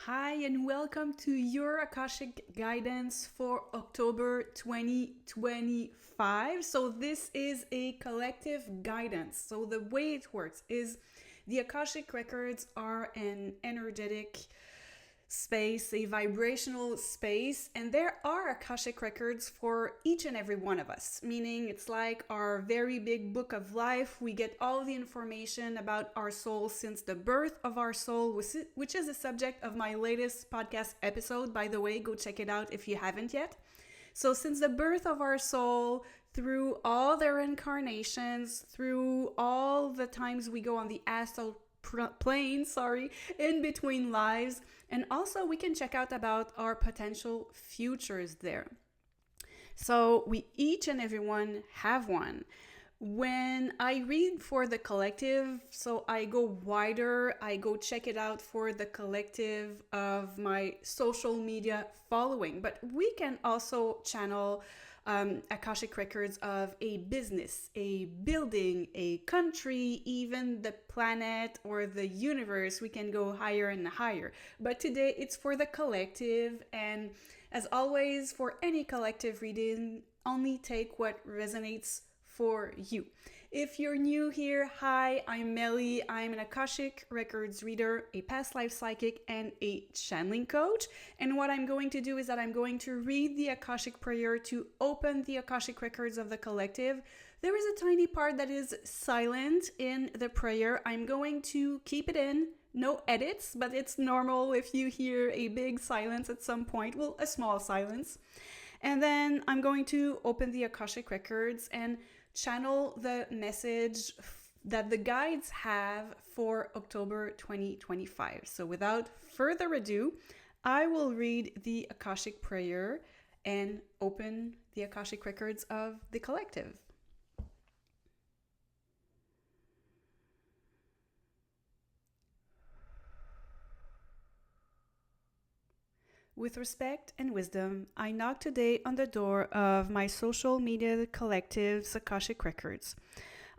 Hi, and welcome to your Akashic Guidance for October 2025. So, this is a collective guidance. So, the way it works is the Akashic Records are an energetic space, a vibrational space, and there are Akashic records for each and every one of us, meaning it's like our very big book of life. We get all the information about our soul since the birth of our soul, which is the subject of my latest podcast episode. By the way, go check it out if you haven't yet. So, since the birth of our soul, through all their incarnations, through all the times we go on the astral plane, in between lives, and also we can check out about our potential futures there. So we each and everyone have one. When I read for the collective, so I go wider, I go check it out for the collective of my social media following. But we can also channel Akashic records of a business, a building, a country, even the planet or the universe. We can go higher and higher. But today it's for the collective, and as always, for any collective reading, only take what resonates for you. If you're new here, hi, I'm Melly. I'm an Akashic Records reader, a past life psychic, and a channeling coach. And what I'm going to do is that I'm going to read the Akashic prayer to open the Akashic Records of the collective. There is a tiny part that is silent in the prayer. I'm going to keep it in. No edits, but it's normal if you hear a big silence at some point. Well, a small silence. And then I'm going to open the Akashic Records and channel the message that the guides have for October 2025. So without further ado, I will read the Akashic prayer and open the Akashic Records of the collective. With respect and wisdom, I knock today on the door of my social media collective's Akashic Records.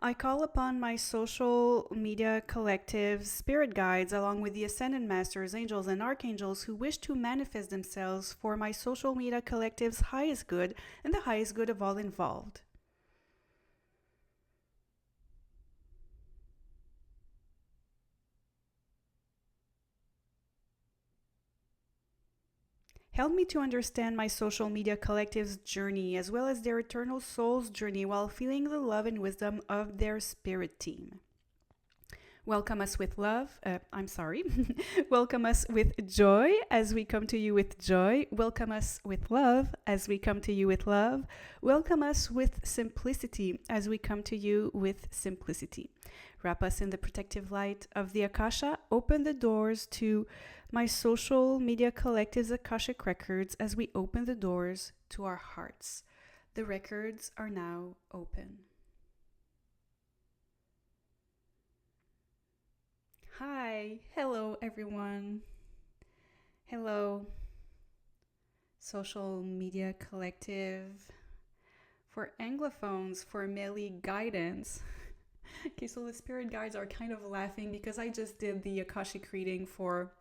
I call upon my social media collective's spirit guides, along with the ascended masters, angels, and archangels who wish to manifest themselves for my social media collective's highest good and the highest good of all involved. Help me to understand my social media collective's journey as well as their eternal soul's journey while feeling the love and wisdom of their spirit team. Welcome us with love. Welcome us with joy as we come to you with joy. Welcome us with love as we come to you with love. Welcome us with simplicity as we come to you with simplicity. Wrap us in the protective light of the Akasha. Open the doors to my social media collective's Akashic Records as we open the doors to our hearts. The records are now open. Hi, hello everyone. Hello, social media collective. For Anglophones, for Melly Guidance. Okay, so the spirit guides are kind of laughing because I just did the Akashic reading for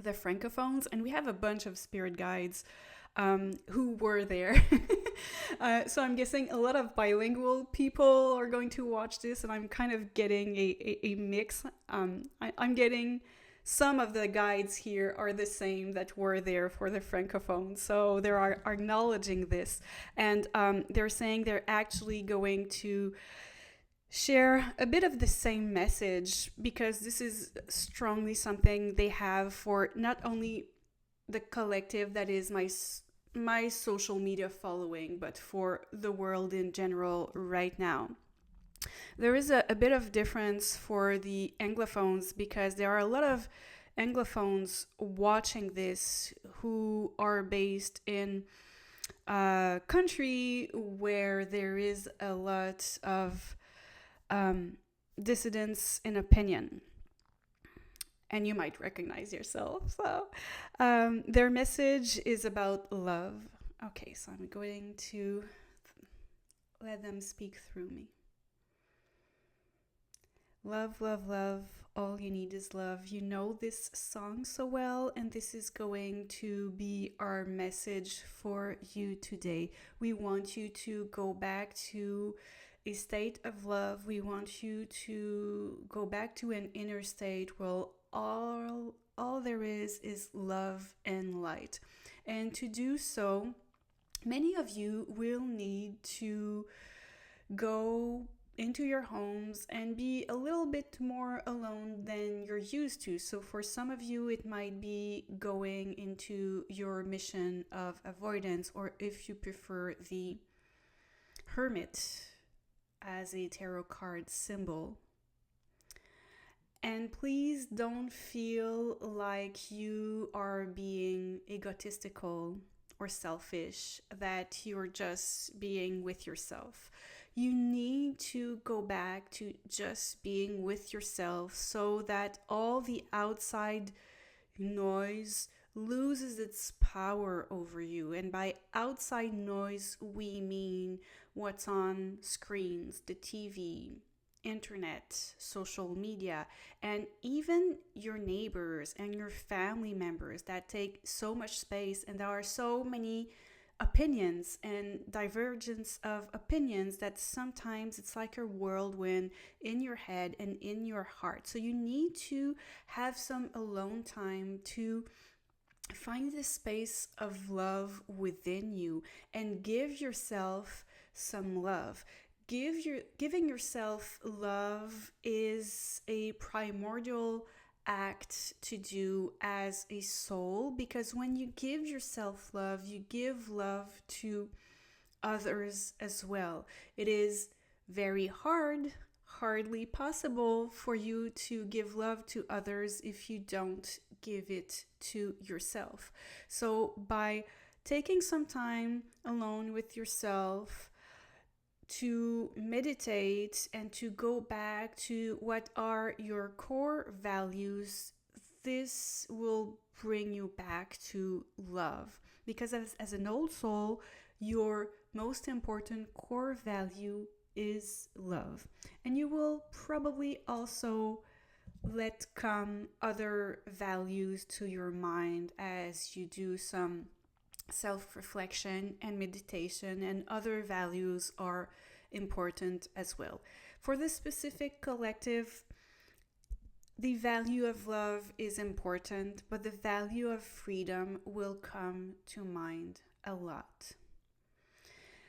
the Francophones, and we have a bunch of spirit guides who were there. So I'm guessing a lot of bilingual people are going to watch this, and I'm kind of getting a mix. I'm getting some of the guides here are the same that were there for the Francophones. So they are acknowledging this, and they're saying they're actually going to share a bit of the same message because this is strongly something they have for not only the collective that is my social media following, but for the world in general right now. There is a bit of difference for the Anglophones because there are a lot of Anglophones watching this who are based in a country where there is a lot of dissidence in opinion. And you might recognize yourself. So their message is about love. Okay, so I'm going to let them speak through me. Love, love, love All You Need Is Love. You know this song so well, and this is going to be our message for you today. We want you to go back to a state of love. We want you to go back to an inner state where all there is love and light. And to do so, many of you will need to go into your homes and be a little bit more alone than you're used to. So for some of you, it might be going into your mission of avoidance, or if you prefer, the hermit as a tarot card symbol. And please don't feel like you are being egotistical or selfish, that you're just being with yourself. You need to go back to just being with yourself so that all the outside noise loses its power over you. And by outside noise, we mean what's on screens, the TV, internet, social media, and even your neighbors and your family members that take so much space, and there are so many opinions and divergence of opinions that sometimes it's like a whirlwind in your head and in your heart. So you need to have some alone time to find the space of love within you and give yourself some love. Giving yourself love is a primordial act to do as a soul, because when you give yourself love, you give love to others as well. It is very hardly possible for you to give love to others if you don't give it to yourself. So by taking some time alone with yourself, to meditate and to go back to what are your core values, this will bring you back to love. Because as an old soul, your most important core value is love. And you will probably also let come other values to your mind as you do some self-reflection and meditation, and other values are important as well. For this specific collective, the value of love is important, but the value of freedom will come to mind a lot.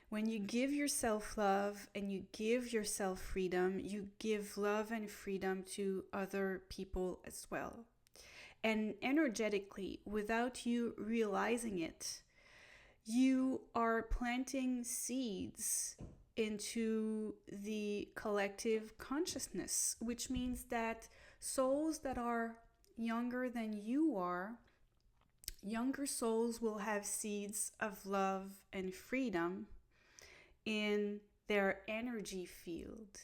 When you give yourself love and you give yourself freedom, you give love and freedom to other people as well. And energetically, without you realizing it, you are planting seeds into the collective consciousness, which means that souls that are younger than you are, younger souls will have seeds of love and freedom in their energy field.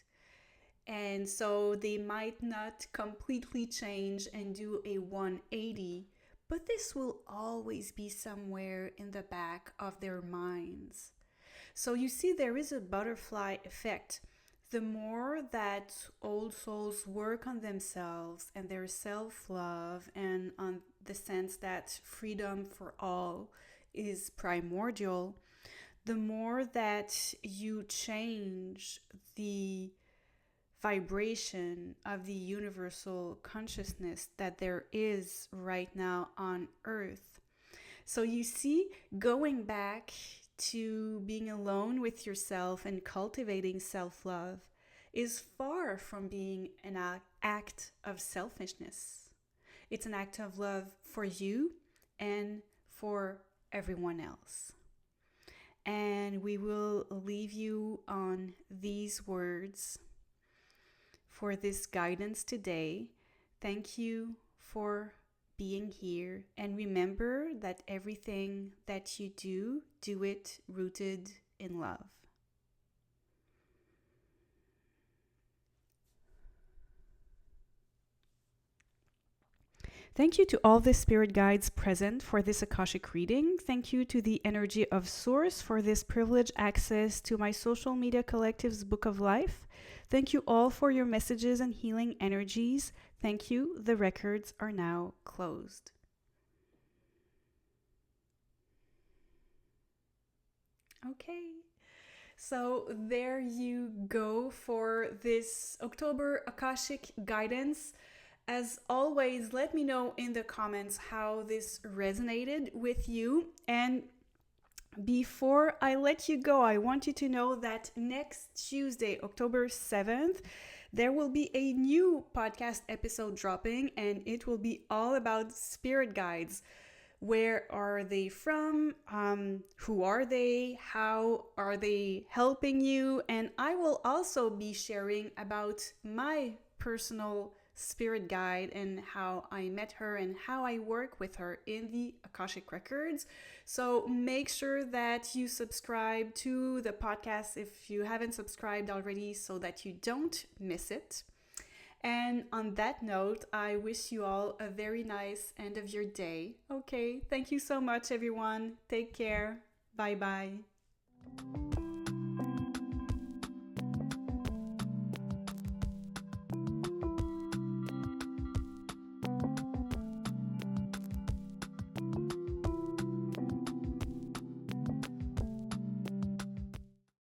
And so they might not completely change and do a 180, but this will always be somewhere in the back of their minds. So you see, there is a butterfly effect. The more that old souls work on themselves and their self-love, and on the sense that freedom for all is primordial, the more that you change the vibration of the universal consciousness that there is right now on earth. So you see, going back to being alone with yourself and cultivating self-love is far from being an act of selfishness. It's an act of love for you and for everyone else. And we will leave you on these words for this guidance today. Thank you for being here. And remember that everything that you do it rooted in love. Thank you to all the spirit guides present for this Akashic reading. Thank you to the energy of Source for this privileged access to my social media collective's Book of Life. Thank you all for your messages and healing energies. Thank you. The records are now closed. Okay. So there you go for this October Akashic Guidance. As always, let me know in the comments how this resonated with you. And before I let you go, I want you to know that next Tuesday, October 7th, there will be a new podcast episode dropping, and it will be all about spirit guides. Where are they from? Who are they? How are they helping you? And I will also be sharing about my personal spirit guide and how I met her and how I work with her in the Akashic Records. So make sure that you subscribe to the podcast if you haven't subscribed already so that you don't miss it. And on that note, I wish you all a very nice end of your day. Okay, thank you so much, everyone. Take care. Bye bye.